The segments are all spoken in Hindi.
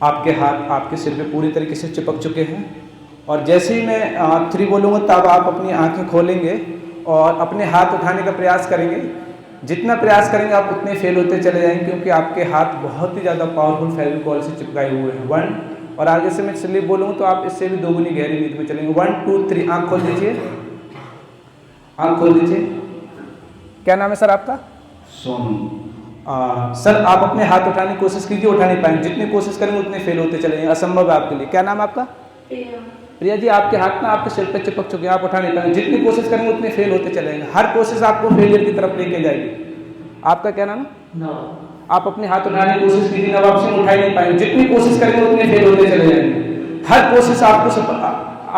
आपके हाथ आपके सिर पे पूरी तरीके से चिपक चुके हैं। और जैसे ही मैं 3 बोलूँगा तब आप अपनी आंखें खोलेंगे और अपने हाथ उठाने का प्रयास करेंगे। जितना प्रयास करेंगे आप उतने फेल होते चले जाएंगे, क्योंकि आपके हाथ बहुत ही ज़्यादा पावरफुल फेविकॉल से चिपकाए हुए हैं। 1 और आगे से मैं स्लिप बोलूँगा तो आप इससे भी दोगुनी गहरी नींद में चलेंगे। 1 2 3 आँख खोल दीजिए, आँख खोल दीजिए। क्या नाम है सर आपका? सोनू। सर आप अपने हाथ उठाने की कोशिश कीजिए, उठा नहीं पाएंगे। जितनी कोशिश करेंगे उतने फेल होते चले जाएंगे, असंभव है आपके लिए। क्या नाम है आपका? प्रिया जी, आपके हाथ ना आपके सिर पे चिपक चुके हैं, आप उठा नहीं पाएंगे। जितनी कोशिश करेंगे उतने फेल होते चले जाएंगे। हर कोशिश आपको फेलियर की तरफ लेके जाएगी। आपका क्या नाम है? आप अपने हाथ उठाने की कोशिश कीजिए, नवाब सिंह उठा ही नहीं पाएंगे। जितनी कोशिश करेंगे उतने फेल होते चले जाएंगे। हर कोशिश आपको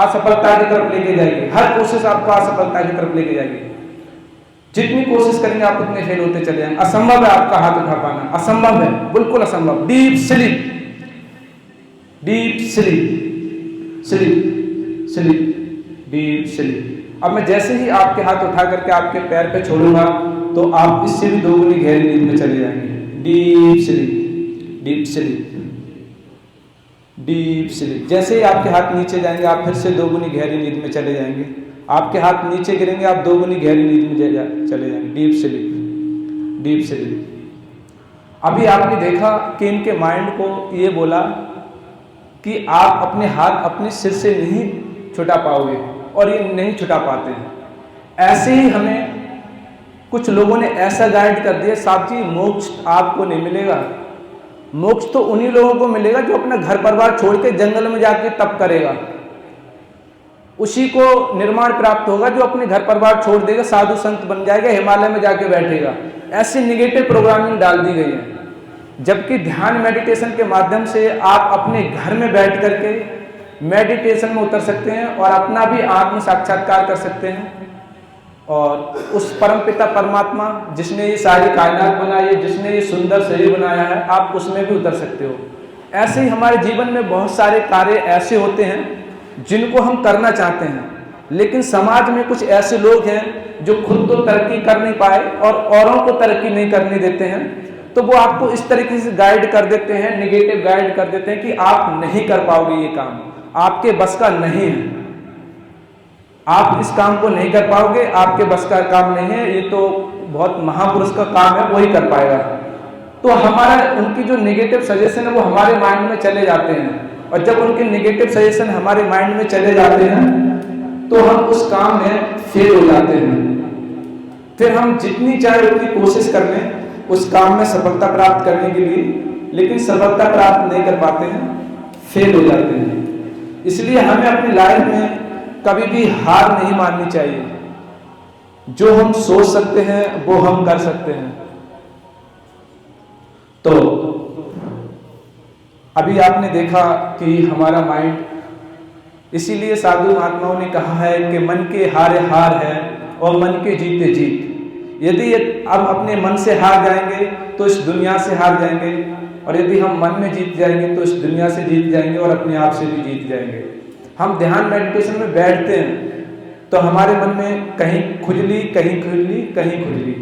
असफलता की तरफ लेके जाएगी। हर कोशिश आपको असफलता की तरफ लेके जाएगी। जितनी कोशिश करेंगे आप उतने फेल होते चले जाएंगे। असंभव है आपका हाथ उठा पाना, असंभव है, बिल्कुल असंभव। Deep sleep, deep sleep, sleep, sleep, deep sleep. अब मैं जैसे ही आपके हाथ उठा करके आपके पैर पे छोड़ूंगा तो आप इससे भी दोगुनी गहरी नींद में चले जाएंगे। Deep sleep, deep sleep, deep sleep. जैसे ही आपके हाथ नीचे जाएंगे आप फिर से दोगुनी गहरी नींद में चले जाएंगे। आपके हाथ नीचे गिरेंगे आप दोगुनी गहरी नींद में चले जाएंगे। Deep sleep, deep sleep. अभी आपने देखा कि इनके माइंड को ये बोला कि आप अपने हाथ अपने सिर से नहीं छुटा पाओगे, और ये नहीं छुटा पाते हैं। ऐसे ही हमें कुछ लोगों ने ऐसा गाइड कर दिया, साहब जी मोक्ष आपको नहीं मिलेगा। मोक्ष तो उन्हीं लोगों को मिलेगा जो अपना घर परिवार छोड़ के जंगल में जाके तप करेगा। उसी को निर्माण प्राप्त होगा जो अपने घर परिवार छोड़ देगा, साधु संत बन जाएगा, हिमालय में जाके बैठेगा। ऐसी निगेटिव प्रोग्रामिंग डाल दी गई है। जबकि ध्यान मेडिटेशन के माध्यम से आप अपने घर में बैठ करके मेडिटेशन में उतर सकते हैं और अपना भी आत्म साक्षात्कार कर सकते हैं। और उस परमपिता परमात्मा जिसने ये सारी कायनात बनाई है, जिसने ये सुंदर शरीर बनाया है, आप उसमें भी उतर सकते हो। ऐसे ही हमारे जीवन में बहुत सारे कार्य ऐसे होते हैं जिनको हम करना चाहते हैं, लेकिन समाज में कुछ ऐसे लोग हैं जो खुद तो तरक्की कर नहीं पाए और औरों को तरक्की नहीं करने देते हैं। तो वो आपको इस तरीके से गाइड कर देते हैं, निगेटिव गाइड कर देते हैं कि आप नहीं कर पाओगे, ये काम आपके बस का नहीं है, आप इस काम को नहीं कर पाओगे, आपके बस का काम नहीं है, ये तो बहुत महापुरुष का काम है, वही कर पाएगा। तो हमारा उनकी जो नेगेटिव सजेशन है वो हमारे माइंड में चले जाते हैं, और जब उनके नेगेटिव सजेशन हमारे माइंड में चले जाते हैं तो हम उस काम में फेल हो जाते हैं। फिर हम जितनी चाहे उतनी कोशिश कर लें उस काम में सफलता प्राप्त करने के लिए, लेकिन सफलता प्राप्त नहीं कर पाते हैं, फेल हो जाते हैं। इसलिए हमें अपनी लाइफ में कभी भी हार नहीं माननी चाहिए। जो हम सोच सकते हैं वो हम कर सकते हैं। तो अभी आपने देखा कि हमारा माइंड, इसीलिए साधु महात्माओं ने कहा है कि मन के हारे हार है और मन के जीते जीत। यदि हम अपने मन से हार जाएंगे तो इस दुनिया से हार जाएंगे, और यदि हम मन में जीत जाएंगे तो इस दुनिया से जीत जाएंगे और अपने आप से भी जीत जाएंगे। हम ध्यान मेडिटेशन में बैठते हैं तो हमारे मन में कहीं खुजली, कहीं खुजली, कहीं खुजली,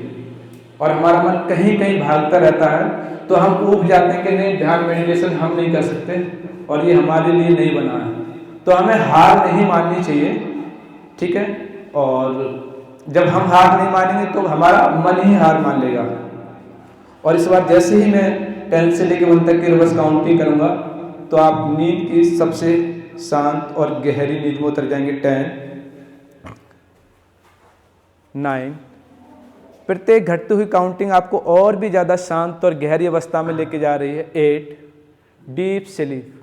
और हमारा मन कहीं कहीं भागता रहता है। तो हम ऊब जाते हैं कि नहीं, ध्यान मेडिटेशन हम नहीं कर सकते और ये हमारे लिए नहीं बना है। तो हमें हार नहीं माननी चाहिए, ठीक है। और जब हम हार नहीं मानेंगे तो हमारा मन ही हार मान लेगा। और इस बार जैसे ही मैं 10 से लेकर 1 तक की रिवर्स काउंटिंग करूंगा तो आप नींद की सबसे शांत और गहरी नींद में उतर जाएंगे। 10, 9। प्रत्येक घटती हुई काउंटिंग आपको और भी ज़्यादा शांत और गहरी अवस्था में लेके जा रही है। 8, डीप स्लीप,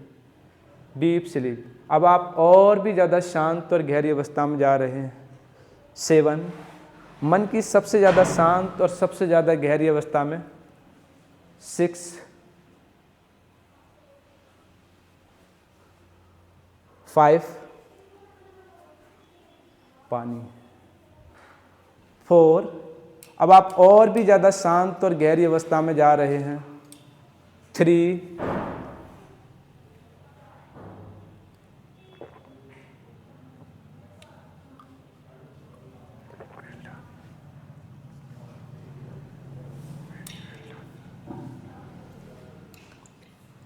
डीप स्लीप। अब आप और भी ज़्यादा शांत और गहरी अवस्था में जा रहे हैं। 7, मन की सबसे ज़्यादा शांत और सबसे ज़्यादा गहरी अवस्था में। 6, 5, पानी। 4, अब आप और भी ज़्यादा शांत और गहरी अवस्था में जा रहे हैं। 3,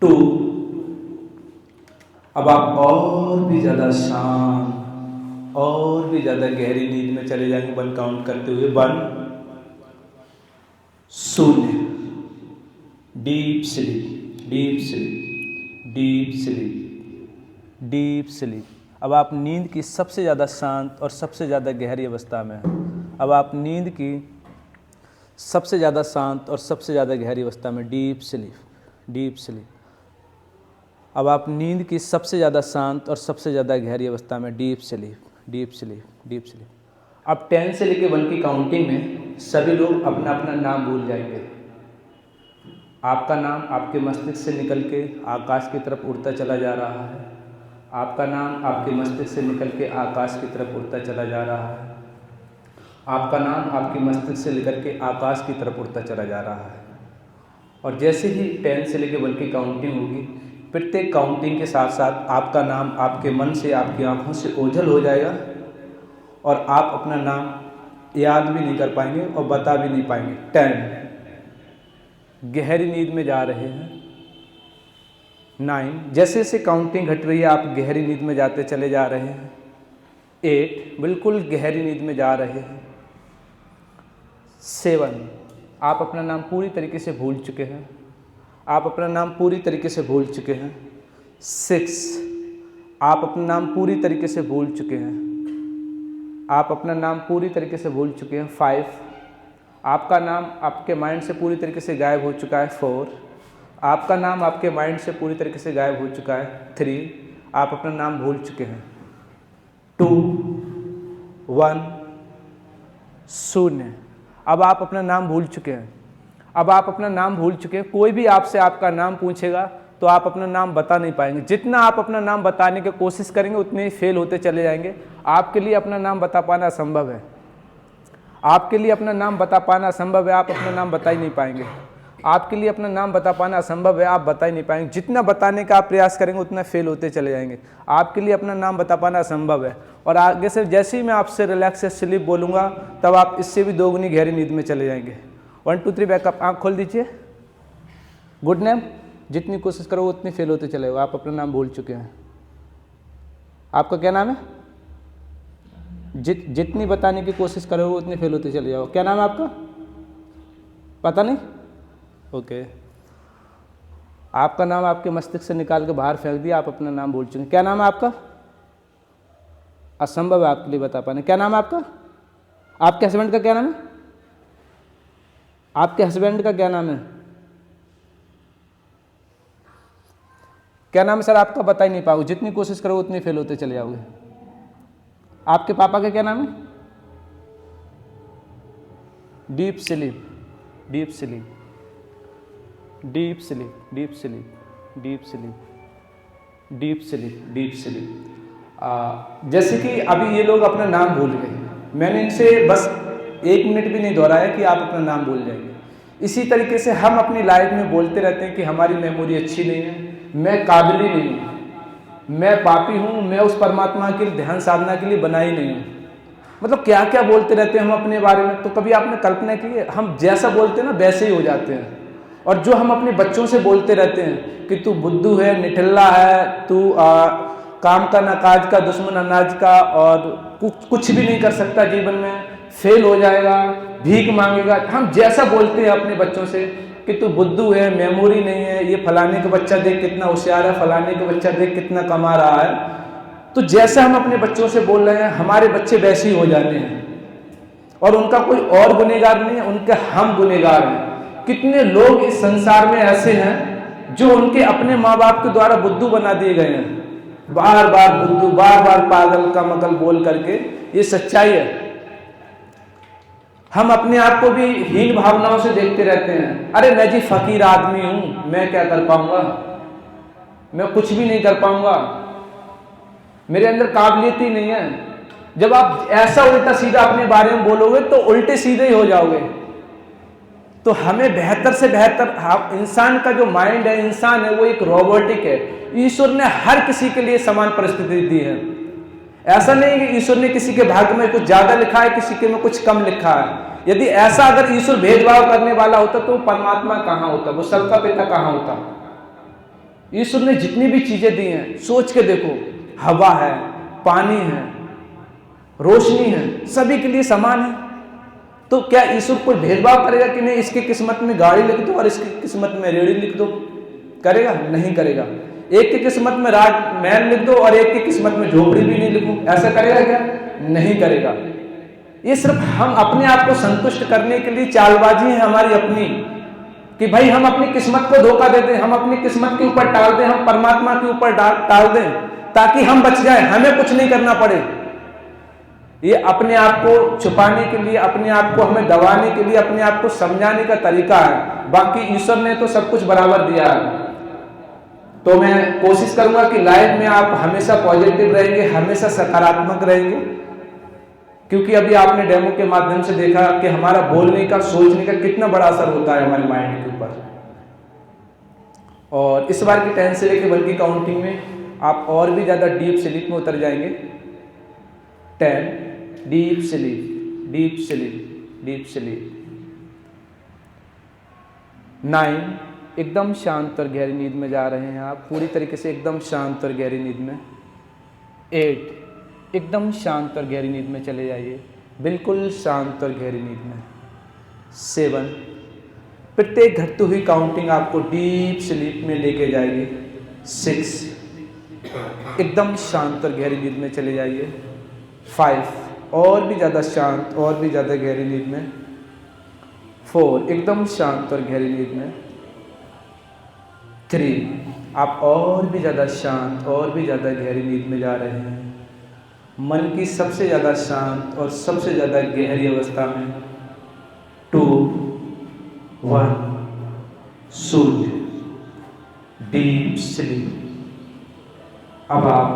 2, अब आप और भी ज़्यादा शांत और भी ज़्यादा गहरी नींद में चले जाएंगे 1 काउंट करते हुए। 1 0। Deep sleep, deep sleep, deep sleep, deep sleep. अब आप नींद की सबसे ज़्यादा शांत और सबसे ज़्यादा गहरी अवस्था में हैं। अब आप नींद की सबसे ज़्यादा शांत और सबसे ज़्यादा गहरी अवस्था में, डीप स्लीप, डीप स्लीप। अब आप नींद की सबसे ज़्यादा शांत और सबसे ज़्यादा गहरी अवस्था में, deep sleep, deep sleep, deep sleep. अब 10 से लेकर 1 की काउंटिंग में सभी लोग अपना अपना नाम भूल जाएंगे। आपका नाम आपके मस्तिष्क से निकल के आकाश की तरफ उड़ता चला जा रहा है। आपका नाम आपके मस्तिष्क से निकल के आकाश की तरफ उड़ता चला जा रहा है। आपका नाम आपके मस्तिष्क से निकल के आकाश की तरफ उड़ता चला जा रहा है। और जैसे ही 10 से लेकर 1 की काउंटिंग होगी, प्रत्येक काउंटिंग के साथ साथ आपका नाम आपके मन से, आपकी आंखों से ओझल हो जाएगा और आप अपना नाम याद भी नहीं कर पाएंगे और बता भी नहीं पाएंगे। 10, गहरी नींद में जा रहे हैं। 9, जैसे जैसे काउंटिंग घट रही है आप गहरी नींद में जाते चले जा रहे हैं। 8, बिल्कुल गहरी नींद में जा रहे हैं। 7, आप अपना नाम पूरी तरीके से भूल चुके हैं। आप अपना नाम पूरी तरीके से भूल चुके हैं। 6, आप अपना नाम पूरी तरीके से भूल चुके हैं। आप अपना नाम पूरी तरीके से भूल चुके हैं। 5, आपका नाम आपके माइंड से पूरी तरीके से गायब हो चुका है। 4, आपका नाम आपके माइंड से पूरी तरीके से गायब हो चुका है। 3, आप अपना नाम भूल चुके हैं। 2, 1, 0। अब आप अपना नाम भूल चुके हैं। अब आप अपना नाम भूल चुके हैं। कोई भी आपसे आपका नाम पूछेगा तो आप अपना नाम बता नहीं पाएंगे। जितना आप अपना नाम बताने की कोशिश करेंगे उतने ही फेल होते चले जाएंगे। आपके लिए अपना नाम बता पाना असंभव है। आपके लिए अपना नाम बता पाना असंभव है। आप अपना नाम बता ही नहीं पाएंगे। आपके लिए अपना नाम बता पाना असंभव है। आप बता ही नहीं पाएंगे। जितना बताने का आप प्रयास करेंगे उतना फेल होते चले जाएंगे। आपके लिए अपना नाम बता पाना असंभव है। और आगे से जैसे ही मैं आपसे रिलैक्स से स्लीप बोलूँगा तब आप इससे भी दोगुनी गहरी नींद में चले जाएंगे। 1 2 3 बैकअप, आँख खोल दीजिए। Good name. जितनी कोशिश करो उतनी फेल होते चले जाओगे। आप अपना नाम भूल चुके हैं। आपका क्या नाम है? जितनी बताने की कोशिश करोगे उतनी फेल होते चले जाओ। क्या नाम है आपका? पता नहीं? ओके। आपका नाम आपके मस्तिष्क से निकाल के बाहर फेंक दिया। आप अपना नाम भूल चुके हैं। क्या नाम है आपका? असंभव है आपके लिए बता पाने। क्या नाम है आपका? आपके हस्बैंड का क्या नाम है? आपके हस्बैंड का क्या नाम है? क्या नाम है सर आपका? बता ही नहीं पाओगे। जितनी कोशिश करोगे उतनी फेल होते चले जाओगे। आपके पापा का क्या नाम है? Deep sleep, deep sleep, deep sleep, deep sleep, deep sleep, deep sleep, deep sleep. जैसे कि अभी ये लोग अपना नाम भूल गए। मैंने इनसे बस 1 मिनट भी नहीं दोहराया कि आप अपना नाम भूल जाएंगे। इसी तरीके से हम अपनी लाइफ में बोलते रहते हैं कि हमारी मेमोरी अच्छी नहीं है, मैं काबिल ही नहीं हूँ, मैं पापी हूँ, मैं उस परमात्मा के ध्यान साधना के लिए बना ही नहीं हूँ। मतलब क्या क्या बोलते रहते हैं हम अपने बारे में। तो कभी आपने कल्पना की है? हम जैसा बोलते हैं ना वैसे ही हो जाते हैं। और जो हम अपने बच्चों से बोलते रहते हैं कि तू बुद्धू है, निठल्ला है, तू काम का ना काज का, दुश्मन अनाज का, और कुछ भी नहीं कर सकता जीवन में, फेल हो जाएगा, भीख मांगेगा। हम जैसा बोलते हैं अपने बच्चों से कि तू बुद्धू है, मेमोरी नहीं है, ये फलाने का बच्चा देख कितना होशियार है, फलाने का बच्चा देख कितना कमा रहा है। तो जैसा हम अपने बच्चों से बोल रहे हैं हमारे बच्चे वैसे ही हो जाते हैं। और उनका कोई और गुनहगार नहीं है, उनके हम गुनहगार हैं। कितने लोग इस संसार में ऐसे हैं जो उनके अपने माँ बाप के द्वारा बुद्धू बना दिए गए हैं। बार बार बुद्धू, बार बार पागल का मगल बोल करके। ये सच्चाई है। हम अपने आप को भी हीन भावनाओं से देखते रहते हैं। अरे मैं जी फकीर आदमी हूं, मैं क्या कर पाऊंगा, मैं कुछ भी नहीं कर पाऊंगा, मेरे अंदर काबिलियत ही नहीं है। जब आप ऐसा उल्टा सीधा अपने बारे में बोलोगे तो उल्टे सीधे ही हो जाओगे। तो हमें बेहतर से बेहतर, इंसान का जो माइंड है, इंसान है, वो एक रोबोटिक है। ईश्वर ने हर किसी के लिए समान परिस्थिति दी है। ऐसा नहीं कि ईश्वर ने किसी के भाग्य में कुछ ज्यादा लिखा है, किसी के में कुछ कम लिखा है। यदि ऐसा अगर ईश्वर भेदभाव करने वाला होता तो परमात्मा कहाँ होता, वो सबका पिता कहाँ होता। ईश्वर ने जितनी भी चीजें दी हैं सोच के देखो, हवा है, पानी है, रोशनी है, सभी के लिए समान है। तो क्या ईश्वर कोई भेदभाव करेगा कि नहीं इसकी किस्मत में गाड़ी लिख दो और इसकी किस्मत में रेड़ी लिख दो? करेगा? नहीं करेगा। एक की किस्मत में राजमहल लिख दो और एक की किस्मत में झोपड़ी भी नहीं लिखूं, ऐसा करेगा क्या? नहीं करेगा। ये सिर्फ हम अपने आप को संतुष्ट करने के लिए चालबाजी है हमारी अपनी, कि भाई हम अपनी किस्मत को धोखा देते हैं, हम अपनी किस्मत के ऊपर टाल दें, हम परमात्मा के ऊपर टाल दें ताकि हम बच जाएं, हमें कुछ नहीं करना पड़े। ये अपने आप को छुपाने के लिए, अपने आप को हमें दबाने के लिए, अपने आप को समझाने का तरीका है। बाकी ईश्वर ने तो सब कुछ बराबर दिया है। तो मैं कोशिश करूंगा कि लाइफ में आप हमेशा पॉजिटिव रहेंगे, हमेशा सकारात्मक रहेंगे, क्योंकि अभी आपने डेमो के माध्यम से देखा कि हमारा बोलने का, सोचने का कितना बड़ा असर होता है हमारे माइंड के ऊपर। और इस बार की 10 से लेकर बल्कि काउंटिंग में आप और भी ज्यादा डीप स्लीप में उतर जाएंगे। 10 deep sleep, deep sleep, deep sleep. 9 एकदम शांत और गहरी नींद में जा रहे हैं आप, पूरी तरीके से एकदम शांत और गहरी नींद में। 8 एकदम शांत और गहरी नींद में चले जाइए, बिल्कुल शांत और गहरी नींद में। 7 प्रत्येक घटती हुई काउंटिंग आपको डीप स्लीप में लेके जाएगी। 6 एकदम शांत और गहरी नींद में चले जाइए। 5 और भी ज़्यादा शांत, और भी ज़्यादा गहरी नींद में। 4 एकदम शांत और गहरी नींद में। 3 आप और भी ज़्यादा शांत, और भी ज़्यादा गहरी नींद में जा रहे हैं, मन की सबसे ज़्यादा शांत और सबसे ज़्यादा गहरी अवस्था में। 2 1 शून्य, डीप स्लीप। अब आप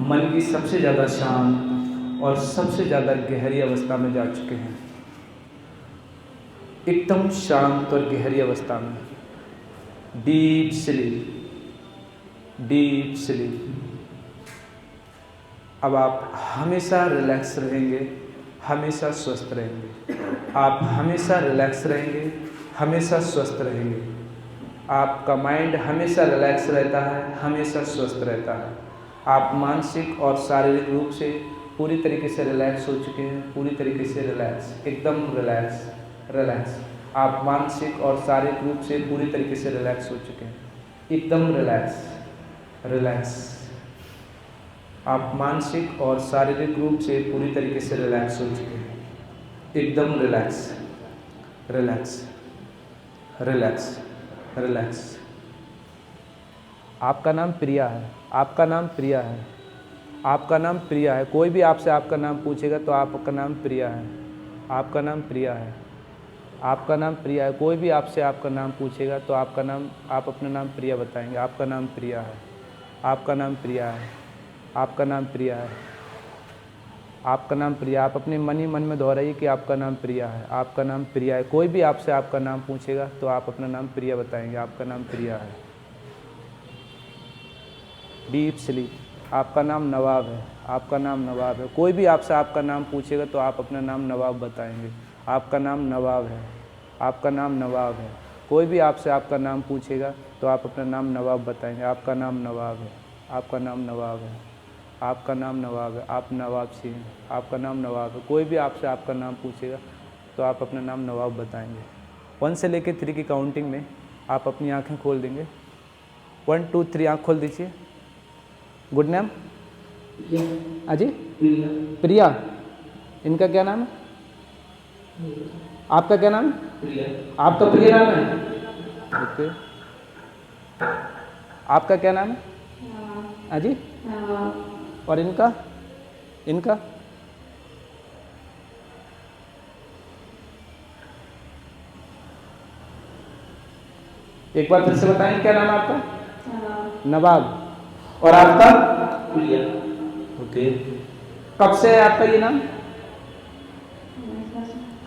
मन की सबसे ज़्यादा शांत और सबसे ज़्यादा गहरी अवस्था में जा चुके हैं, एकदम शांत और गहरी अवस्था में। Deep sleep, deep sleep. अब आप हमेशा रिलैक्स रहेंगे, हमेशा स्वस्थ रहेंगे। आप हमेशा रिलैक्स रहेंगे, हमेशा स्वस्थ रहेंगे। आपका माइंड हमेशा रिलैक्स रहता है, हमेशा स्वस्थ रहता है। आप मानसिक और शारीरिक रूप से पूरी तरीके से रिलैक्स हो चुके हैं, पूरी तरीके से रिलैक्स, एकदम रिलैक्स, रिलैक्स। आप मानसिक और शारीरिक रूप से पूरी तरीके से रिलैक्स हो चुके हैं, एकदम रिलैक्स, रिलैक्स। आप मानसिक और शारीरिक रूप से पूरी तरीके से रिलैक्स हो चुके हैं, एकदम रिलैक्स, रिलैक्स, रिलैक्स, रिलैक्स। आपका नाम प्रिया है, आपका नाम प्रिया है, आपका नाम प्रिया है। कोई भी आपसे आपका नाम पूछेगा तो आपका नाम प्रिया है, आपका नाम प्रिया है, आपका नाम प्रिया है। कोई भी आपसे आपका नाम पूछेगा तो आपका नाम, आप अपना नाम प्रिया बताएंगे। आपका नाम प्रिया है, आपका नाम प्रिया है, आपका नाम प्रिया है, आपका नाम प्रिया। आप अपने मन ही मन में दोहराइए कि आपका नाम प्रिया है, आपका नाम प्रिया है। कोई भी आपसे आपका नाम पूछेगा तो आप अपना नाम प्रिया बताएंगे। आपका नाम प्रिया है। Deep sleep. आपका नाम नवाब है, आपका नाम नवाब है। कोई भी आपसे आपका नाम पूछेगा तो आप अपना नाम नवाब बताएंगे। आपका नाम नवाब है, आपका नाम नवाब है। कोई भी आपसे आपका नाम पूछेगा तो आप अपना नाम नवाब बताएंगे। आपका नाम नवाब है, आपका नाम नवाब है, आपका नाम नवाब है। आप नवाब सिंह हैं, आपका नाम नवाब है। कोई भी आपसे आपका नाम पूछेगा तो आप अपना नाम नवाब बताएंगे। 1 से लेकर 3 की काउंटिंग में आप अपनी आँखें खोल देंगे। 1 2 3 आँख खोल दीजिए। गुड नेम अजी? प्रिया। इनका क्या नाम है? आपका क्या नाम है? प्रिया। आपका प्रिया नाम है? ओके। आपका क्या नाम है? अजी? और इनका? इनका? एक बार फिर से बताएं, क्या नाम है आपका? नवाब। और आपका? प्रिया। ओके। कब से है आपका ये नाम?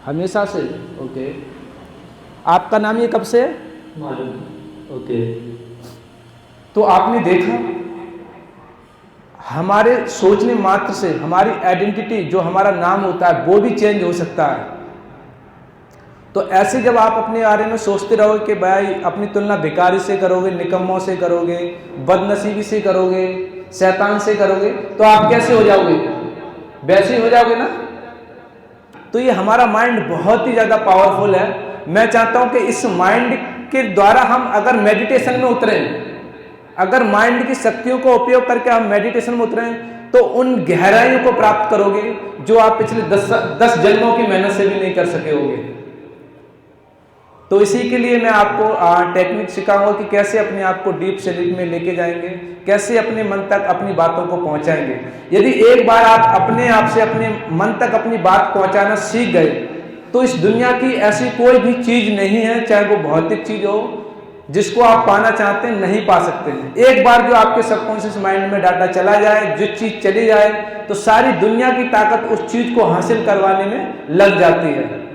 हमेशा से। ओके। आपका नाम ये कब से है? मालूम। ओके। तो आपने देखा, हमारे सोचने मात्र से हमारी आइडेंटिटी, जो हमारा नाम होता है, वो भी चेंज हो सकता है। तो ऐसे जब आप अपने बारे में सोचते रहोगे कि भाई अपनी तुलना भिखारी से करोगे, निकम्मों से करोगे, बदनसीबी से करोगे, शैतान से करोगे, तो आप कैसे हो जाओगे? वैसे ही हो जाओगे ना। तो ये हमारा माइंड बहुत ही ज़्यादा पावरफुल है। मैं चाहता हूं कि इस माइंड के द्वारा हम अगर मेडिटेशन में उतरें, अगर माइंड की शक्तियों को उपयोग करके हम मेडिटेशन में उतरें, तो उन गहराइयों को प्राप्त करोगे जो आप पिछले 10 जन्मों की मेहनत से भी नहीं कर सके होगे। तो इसी के लिए मैं आपको टेक्निक सिखाऊंगा कि कैसे अपने आप को डीप स्लीप में लेके जाएंगे, कैसे अपने मन तक अपनी बातों को पहुंचाएंगे। यदि एक बार आप अपने आप से अपने मन तक अपनी बात पहुंचाना सीख गए, तो इस दुनिया की ऐसी कोई भी चीज नहीं है, चाहे वो भौतिक चीज हो, जिसको आप पाना चाहते हैं नहीं पा सकते हैं। एक बार जो आपके सबकॉन्शियस माइंड में डाटा चला जाए, जो चीज चली जाए, तो सारी दुनिया की ताकत उस चीज को हासिल करवाने में लग जाती है।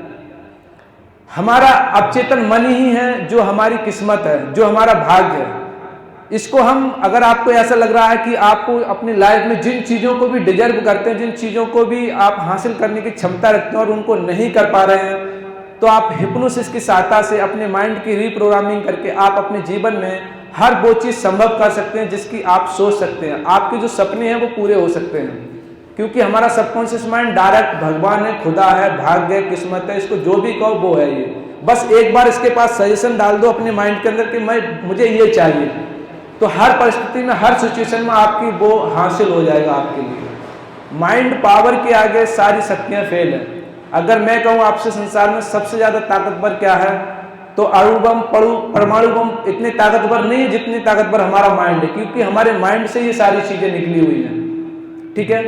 हमारा अवचेतन मन ही है जो हमारी किस्मत है, जो हमारा भाग्य है। इसको हम, अगर आपको ऐसा लग रहा है कि आपको अपनी लाइफ में जिन चीजों को भी डिजर्व करते हैं, जिन चीजों को भी आप हासिल करने की क्षमता रखते हैं और उनको नहीं कर पा रहे हैं, तो आप हिप्नोसिस की सहायता से अपने माइंड की रीप्रोग्रामिंग करके आप अपने जीवन में हर वो चीज संभव कर सकते हैं जिसकी आप सोच सकते हैं। आपके जो सपने हैं वो पूरे हो सकते हैं, क्योंकि हमारा सबकॉन्शियस माइंड डायरेक्ट भगवान है, खुदा है, भाग्य है, किस्मत है, इसको जो भी कहो वो है। ये बस एक बार इसके पास सजेशन डाल दो अपने माइंड के अंदर कि मुझे ये चाहिए, तो हर परिस्थिति में, हर सिचुएशन में आपकी वो हासिल हो जाएगा आपके लिए। माइंड पावर के आगे सारी शक्तियां फेल है। अगर मैं कहूँ आपसे संसार में सबसे ज्यादा ताकतवर क्या है, तो अणु बम, परमाणु बम इतने ताकतवर नहीं है जितनी ताकतवर हमारा माइंड है, क्योंकि हमारे माइंड से ये सारी चीजें निकली हुई हैं। ठीक है,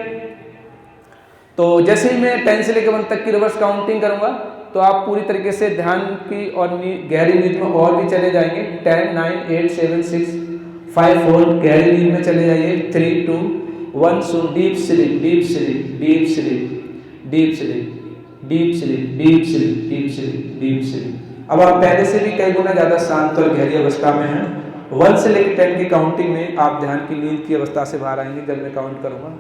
तो जैसे ही मैं 10 से लेकर 1 तक की रिवर्स काउंटिंग करूंगा, तो आप पूरी तरीके से ध्यान की और गहरी नींद में और भी चले जाएंगे। 10, 9, 8, 7, 6, 5, 4 गहरी नींद में चले जाइए। 3, 2, 1 so deep sleep, deep sleep, deep sleep, deep sleep, deep sleep, deep sleep, deep sleep, deep sleep. अब आप पहले से भी कई गुना ज्यादा शांत और गहरी अवस्था में हैं। 1 से लेकर 10 की काउंटिंग में आप ध्यान की नींद की अवस्था से बाहर आएंगे जब मैं काउंट करूंगा।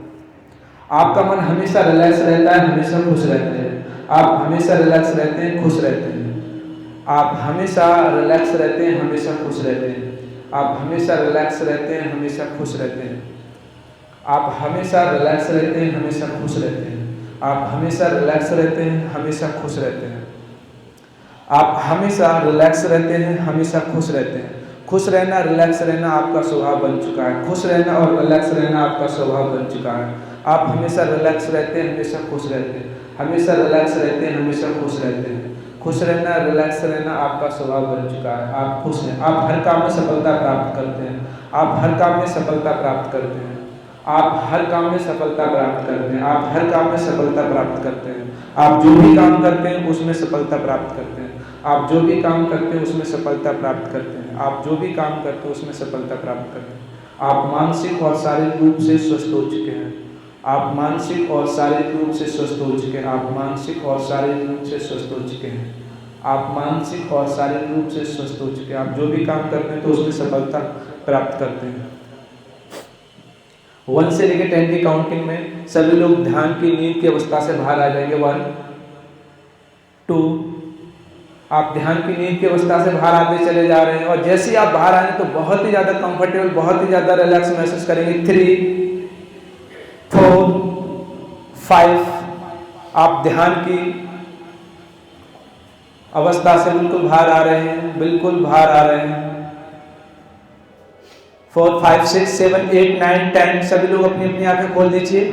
आपका मन हमेशा रिलैक्स रहता है, हमेशा खुश रहते हैं। आप हमेशा रिलैक्स रहते हैं, खुश रहते हैं। आप हमेशा रिलैक्स रहते हैं, हमेशा खुश रहते हैं। आप हमेशा रिलैक्स रहते हैं, हमेशा खुश रहते हैं। आप हमेशा रिलैक्स रहते हैं, हमेशा खुश रहते हैं। आप हमेशा रिलैक्स रहते हैं, हमेशा खुश रहते हैं। आप हमेशा रिलैक्स रहते हैं, हमेशा खुश रहते हैं। खुश रहना, रिलैक्स रहना आपका स्वभाव बन चुका है। खुश रहना और रिलैक्स रहना आपका स्वभाव बन चुका है। आप हमेशा रिलैक्स रहते हैं, हमेशा खुश रहते हैं। हमेशा रिलैक्स रहते हैं, हमेशा खुश रहते हैं। खुश रहना, रिलैक्स रहना आपका स्वभाव बन चुका है। आप खुश हैं, आप हर काम में सफलता प्राप्त करते हैं। आप हर काम में सफलता प्राप्त करते हैं। आप हर काम में सफलता प्राप्त करते हैं। आप हर काम में सफलता प्राप्त करते हैं। आप जो भी काम करते हैं उसमें सफलता प्राप्त करते हैं। आप जो भी काम करते हैं उसमें सफलता प्राप्त करते हैं। आप जो भी काम करते हैं उसमें सफलता प्राप्त करते हैं। आप मानसिक और शारीरिक रूप से स्वस्थ हो चुके हैं। आप मानसिक और शारीरिक रूप से स्वस्थ हो चुके हैं। आप मानसिक और शारीरिक रूप से स्वस्थ हो चुके हैं। आप मानसिक और शारीरिक रूप से स्वस्थ हो चुके हैं। आप जो भी काम करते हैं तो उसमें सफलता प्राप्त करते हैं। 1 से लेकर 10 की काउंटिंग में सभी लोग ध्यान की नींद की अवस्था से बाहर आ जाएंगे। 1, 2, आप ध्यान की नींद की अवस्था से बाहर आते चले जा रहे हैं, और जैसे ही आप बाहर आएंगे तो बहुत ही ज्यादा कंफर्टेबल, बहुत ही ज्यादा रिलैक्स महसूस करेंगे। 3, 4, 5 आप ध्यान की अवस्था से बिल्कुल बाहर आ रहे हैं, बिल्कुल बाहर आ रहे हैं। 4, 5, 6, 7, 8, 9, 10 सभी लोग अपनी अपनी आंखें खोल दीजिए,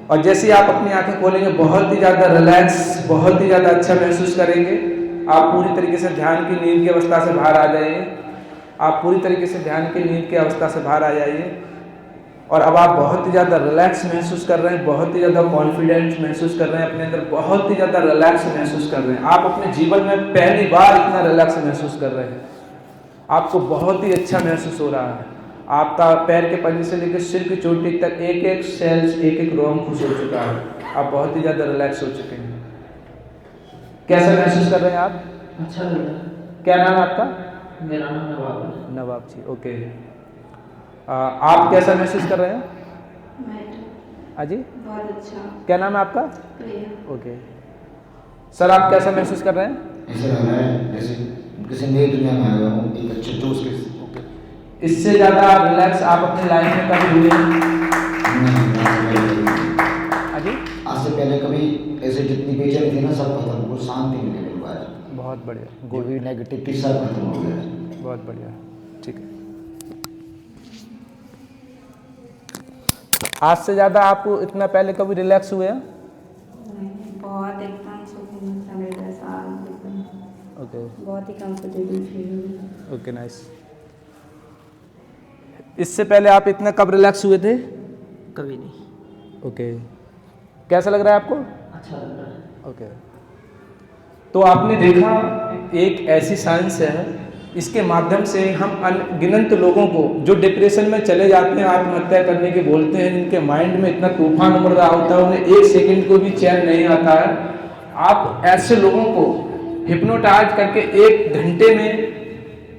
और जैसे ही आप अपनी आंखें खोलेंगे बहुत ही ज्यादा रिलैक्स, बहुत ही ज्यादा अच्छा महसूस करेंगे। आप पूरी तरीके से ध्यान की नींद की अवस्था से बाहर आ जाइए। आप पूरी तरीके से ध्यान की नींद की अवस्था से बाहर आ जाइए, और अब आप बहुत ही ज़्यादा रिलैक्स महसूस कर रहे हैं, बहुत ही ज़्यादा कॉन्फिडेंस महसूस कर रहे हैं, अपने अंदर बहुत ही ज़्यादा रिलैक्स महसूस कर रहे हैं। आप अपने जीवन में पहली बार इतना रिलैक्स महसूस कर रहे हैं। आपको बहुत ही अच्छा महसूस हो रहा है। आपका पैर के पंजे से लेकर सिर की चोटी तक एक एक सेल्स, एक एक रोम खुश हो चुका है। आप बहुत ही ज़्यादा रिलैक्स हो चुके हैं। कैसा महसूस कर रहे हैं आप? अच्छा लग रहा है। क्या नाम है आपका? मेरा नाम नवाब है। नवाब जी, ओके। आप कैसा महसूस कर रहे हैं? अजी बहुत अच्छा। क्या नाम है आपका? प्रिया। ओके सर, आप कैसा महसूस कर रहे हैं? ऐसे लग रहा है जैसे किसी नई दुनिया में आ गया हूँ, एक अच्छे जोश के। इससे ज़्यादा रिलैक्स आप अपनी लाइफ में कभी हुए? अजी आज से पहले कभी ऐसे जितनी बेचैनी थी ना सब खत्म, वो शांति मिली मेरे को आज। बहुत बढ़िया, कोई भी नेगेटिविटी सब खत्म हो गया। बहुत बढ़िया, ठीक है। आज से ज़्यादा आप इतना पहले कभी रिलैक्स हुए हैं? बहुत एकदम सुकून सा मिल रहा है, शांत एकदम। ओके बहुत ही कंफर्टेबल फील हो रहा है। Okay nice. इससे पहले आप इतना कब रिलैक्स हुए थे? कभी नहीं। ओके कैसा लग रहा है आपको? अच्छा लग रहा है। ओके तो आपने देखा एक ऐसी साइंस है, इसके माध्यम से हम अनगिनत लोगों को जो डिप्रेशन में चले जाते हैं, आत्महत्या करने के बोलते हैं, जिनके माइंड में इतना तूफान उमड़ रहा होता है, उन्हें एक सेकंड को भी चैन नहीं आता है, आप ऐसे लोगों को हिप्नोटाइज करके 1 घंटे में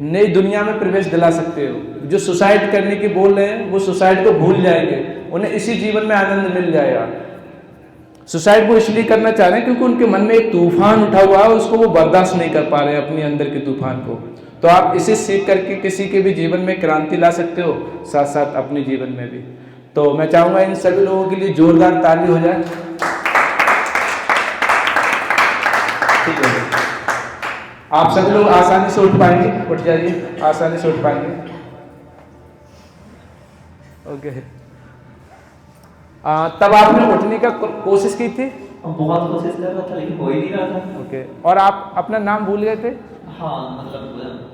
नई दुनिया में प्रवेश दिला सकते हो। जो सुसाइड करने की बोल रहे हैं वो सुसाइड को भूल जाएंगे, उन्हें इसी जीवन में आनंद मिल जाएगा। सुसाइड को इसलिए करना चाह रहे हैं क्योंकि उनके मन में एक तूफान उठा हुआ है, उसको वो बर्दाश्त नहीं कर पा रहे अपने अंदर के तूफान को। तो आप इसे सीख करके किसी के भी जीवन में क्रांति ला सकते हो, साथ साथ अपने जीवन में भी। तो मैं चाहूंगा इन सभी लोगों के लिए जोरदार ताली हो जाए। ठीक है, आप सभी लोग आसानी से उठ पाएंगे, उठ जाइए, आसानी से उठ पाएंगे। ओके तब आपने उठने का कोशिश की थी? बहुत कोशिश कर रहा था लेकिन हो ही नहीं रहा था। ओके और आप अपना नाम भूल गए थे? हाँ मतलब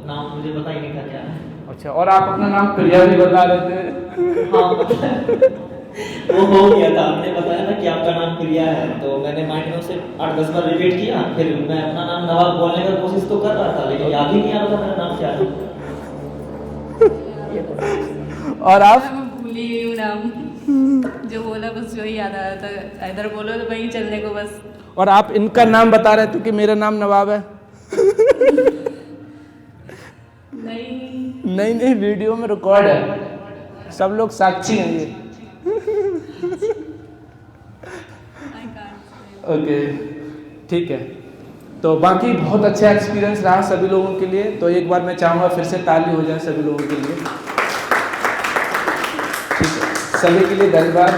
नाम मुझे पता ही नहीं था क्या है। अच्छा और आप अपना नाम प्रिया भी बता रहे थे? हाँ वो हो गया था, आपने बताया ना कि आपका नाम प्रिया है, तो मैंने माइंड में उसे 8-10 बार रिपीट किया। फिर मैं अपना नाम नवाब बोलने का कोशिश तो कर रहा था लेकिन याद ही नहीं आ रहा था मेरा नाम क्या है। और आप? मैं भूली गई हूँ नाम, जो बोला बस वही याद आ रहा था, इधर बोलो तो वहीं चलने को बस। और आप इनका नाम बता रहे थे कि मेरा नाम नवाब है? नहीं नहीं, वीडियो में रिकॉर्ड है, सब लोग साक्षी हैं ये। ओके ठीक है, तो बाकी बहुत अच्छा एक्सपीरियंस रहा सभी लोगों के लिए। तो एक बार मैं चाहूँगा फिर से ताली हो जाए सभी लोगों के लिए। ठीक है, सभी के लिए धन्यवाद।